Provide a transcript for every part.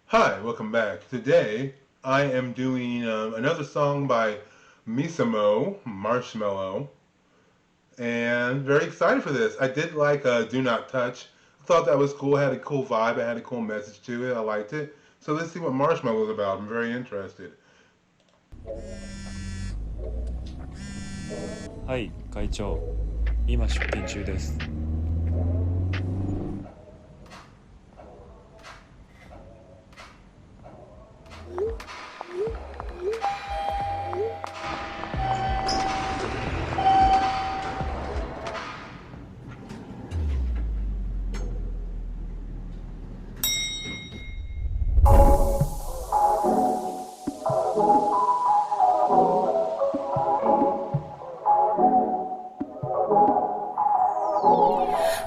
Hi, welcome back. Today I am doing another song by MISAMO Marshmallow, and very excited for this. I did like Do Not Touch. I thought that was cool. It had a cool vibe. It had a cool message to it. I liked it. So let's see what Marshmallow is about. I'm very interested. はい、会長。今出勤中です。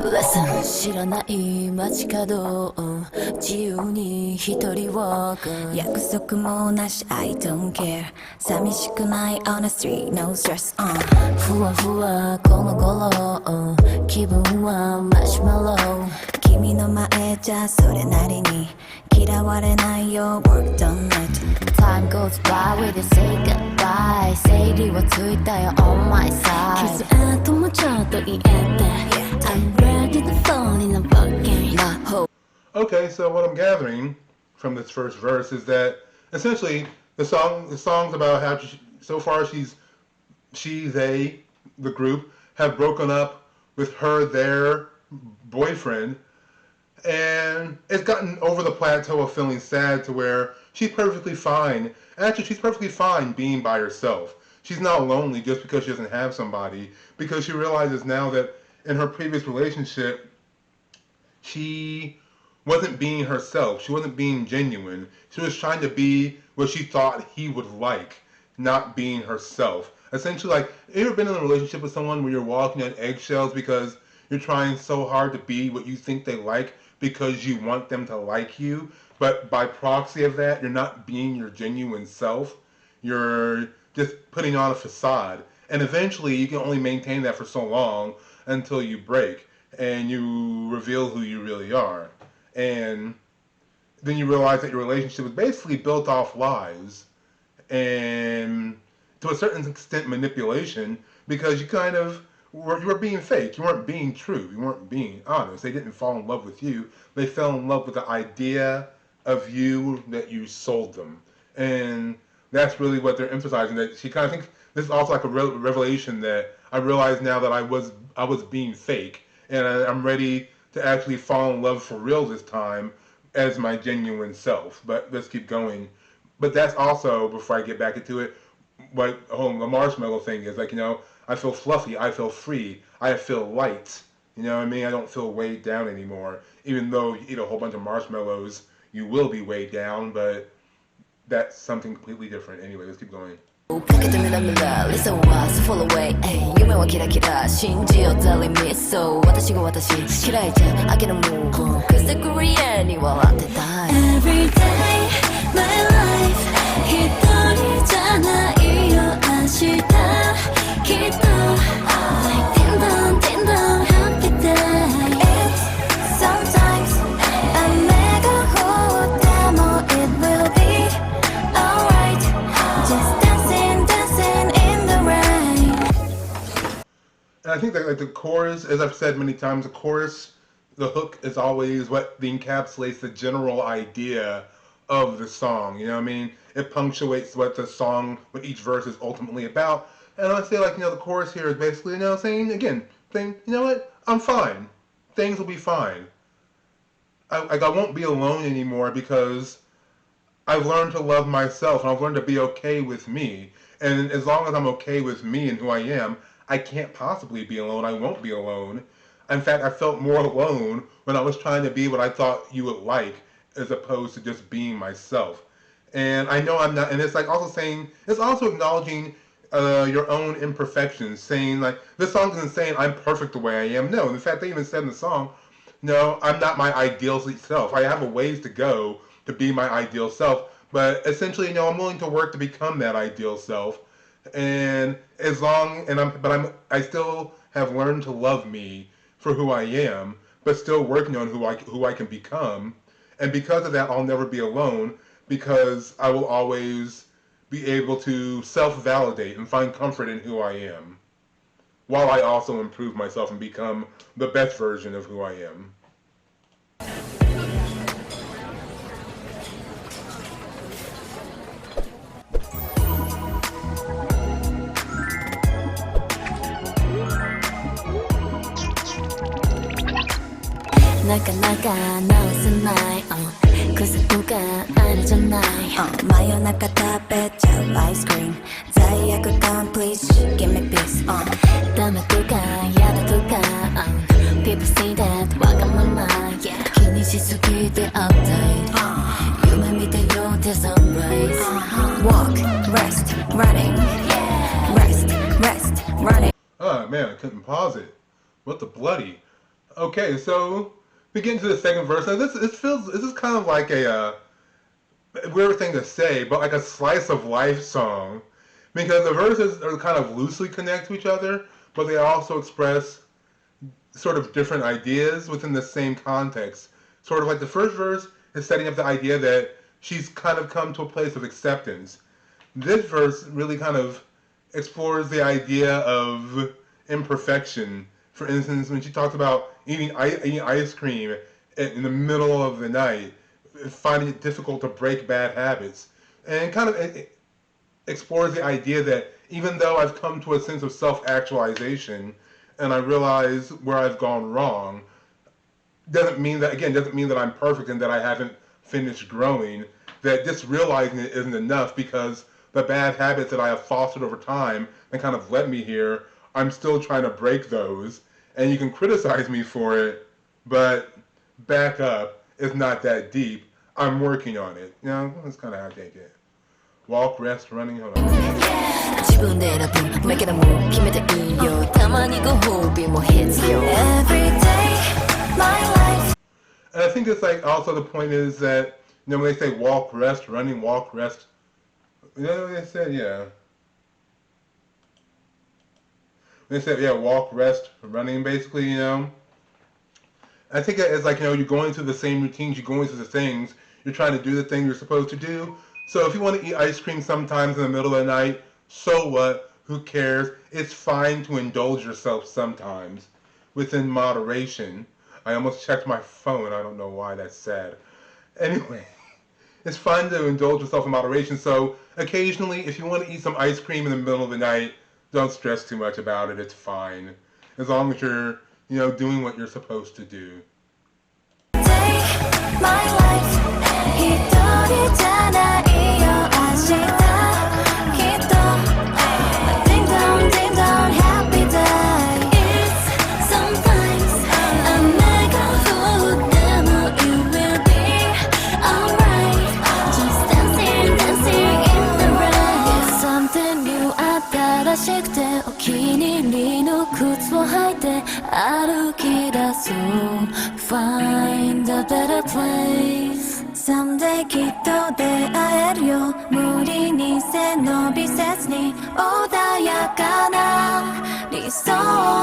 Listen 知らない街角自由に一人 walk 約束もなし I don't care 寂しくない on the street no stress ふわふわこの頃気分はマシュマロ君の前じゃそれなりに嫌われないよ work done it Time goes by with it say goodbye 整理はついたよ on my side 傷跡もちょっと言えて I'm ready to fall in love again Okay, so what I'm gathering from this first verse is that essentially the song's about how so far they, the group, have broken up with their boyfriend, and it's gotten over the plateau of feeling sad to where she's perfectly fine. Actually, she's perfectly fine being by herself. She's not lonely just because she doesn't have somebody, because she realizes now that in her previous relationship, she wasn't being herself. She wasn't being genuine. She was trying to be what she thought he would like, not being herself. Essentially, like, have you ever been in a relationship with someone where you're walking on eggshells because you're trying so hard to be what you think they like because you want them to like you, but by proxy of that, you're not being your genuine self. You're just putting on a facade. And eventually, you can only maintain that for so long until you break and you reveal who you really are. And then you realize that your relationship is basically built off lies and to a certain extent manipulation because you were being fake. You weren't being true. You weren't being honest. They didn't fall in love with you. They fell in love with the idea of you that you sold them. And that's really what they're emphasizing. That she kind of thinks this is also like a revelation that I realize now that I was being fake, and I'm ready to actually fall in love for real this time as my genuine self. But let's keep going. But that's also, before I get back into it, what the marshmallow thing is like. I feel fluffy. I feel free. I feel light. You know what I mean? I don't feel weighed down anymore. Even though you eat a whole bunch of marshmallows, you will be weighed down. But that's something completely different. Anyway, let's keep going. かけてみなみな Listen was fall away 夢はキラキラ信じよう Telling me so 私が私開いて開ける move Cause the Korean に笑ってたい Every day my life 一人じゃないよ明日きっと Like ding dong ding dong happy day It's sometimes a mega hot demo It will be alright Just And I think that like the chorus, as I've said many times, the hook is always what encapsulates the general idea of the song. You know what I mean? It punctuates what each verse is ultimately about. And I say like, the chorus here is basically, saying, you know what? I'm fine. Things will be fine. I won't be alone anymore because I've learned to love myself and I've learned to be okay with me. And as long as I'm okay with me and who I am, I can't possibly be alone. I won't be alone. In fact, I felt more alone when I was trying to be what I thought you would like as opposed to just being myself. And I know I'm not, and it's like also saying, it's also acknowledging your own imperfections, saying like, this song isn't saying I'm perfect the way I am. No, in fact, they even said in the song, no, I'm not my ideal self. I have a ways to go to be my ideal self. But essentially, I'm willing to work to become that ideal self. And as long and I still have learned to love me for who I am, but still working on who I can become. And because of that, I'll never be alone because I will always be able to self-validate and find comfort in who I am, while I also improve myself and become the best version of who I am. なかなか直せない、癖とかあるじゃない、真夜中食べちゃうアイスクリーム、罪悪感 please give me peace、ダメとかやだとか、people say that わがまま、yeah、気にしすぎて update、夢見てよ till sunrise、walk rest running rest rest running. Oh man, I couldn't pause it. What the bloody? Okay, so we get into the second verse. Now this is kind of like a weird thing to say, but like a slice of life song, because the verses are kind of loosely connect to each other, but they also express sort of different ideas within the same context. Sort of like the first verse is setting up the idea that she's kind of come to a place of acceptance. This verse really kind of explores the idea of imperfection. For instance, when she talks about eating ice cream in the middle of the night, finding it difficult to break bad habits, and kind of it explores the idea that even though I've come to a sense of self-actualization and I realize where I've gone wrong, doesn't mean that I'm perfect and that I haven't finished growing. That just realizing it isn't enough, because the bad habits that I have fostered over time and kind of led me here, I'm still trying to break those. And you can criticize me for it, but back up. It's not that deep. I'm working on it. You know, that's kind of how I take it. Walk, rest, running. Hold on. Every day, my life. And I think it's like also the point is that, you know, when they say walk, rest, running, walk, rest, you know what they said? Yeah. They said, yeah, walk, rest, running, basically, you know. I think it's like, you know, you're going through the same routines, you're going through the things, you're trying to do the thing you're supposed to do. So if you want to eat ice cream sometimes in the middle of the night, so what? Who cares? It's fine to indulge yourself sometimes, within moderation. I almost checked my phone, I don't know why, that's sad. Anyway, it's fine to indulge yourself in moderation, so occasionally, if you want to eat some ice cream in the middle of the night, don't stress too much about it, it's fine. As long as you're, you know, doing what you're supposed to do. Find a better place. Someday きっと出会えるよ。無理に背伸びせずに穏やかな理想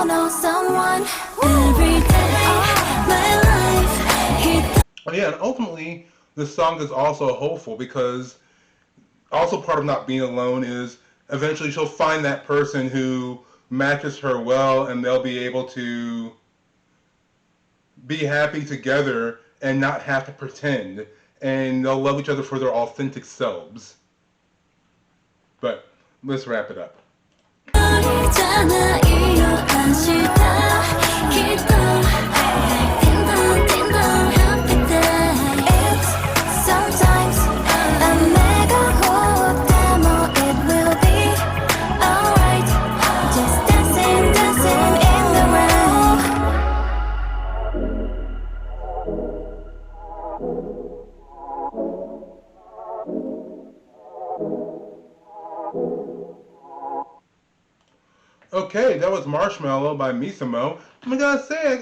の someone. Every day, my life. Oh yeah, and ultimately, this song is also hopeful, because also part of not being alone is eventually she'll find that person who matches her well, and they'll be able to be happy together and not have to pretend, and they'll love each other for their authentic selves. But let's wrap it up. Okay, that was Marshmallow by MISAMO. I'm gonna say,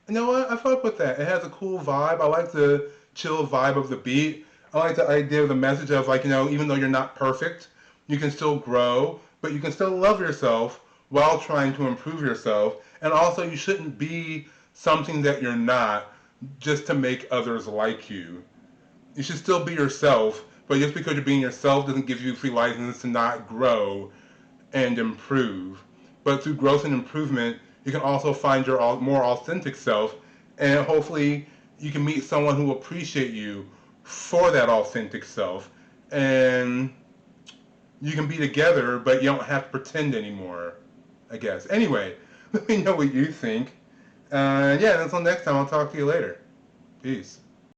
you know what? I fuck with that. It has a cool vibe. I like the chill vibe of the beat. I like the idea of the message of, like, you know, even though you're not perfect, you can still grow, but you can still love yourself while trying to improve yourself. And also, you shouldn't be something that you're not just to make others like you. you should still be yourself, but just because you're being yourself doesn't give you free license to not grow and improve. But through growth and improvement, you can also find your more authentic self, and hopefully you can meet someone who will appreciate you for that authentic self, and you can be together, but you don't have to pretend anymore, I guess. Anyway, let me know what you think. Yeah, until next time, I'll talk to you later. Peace.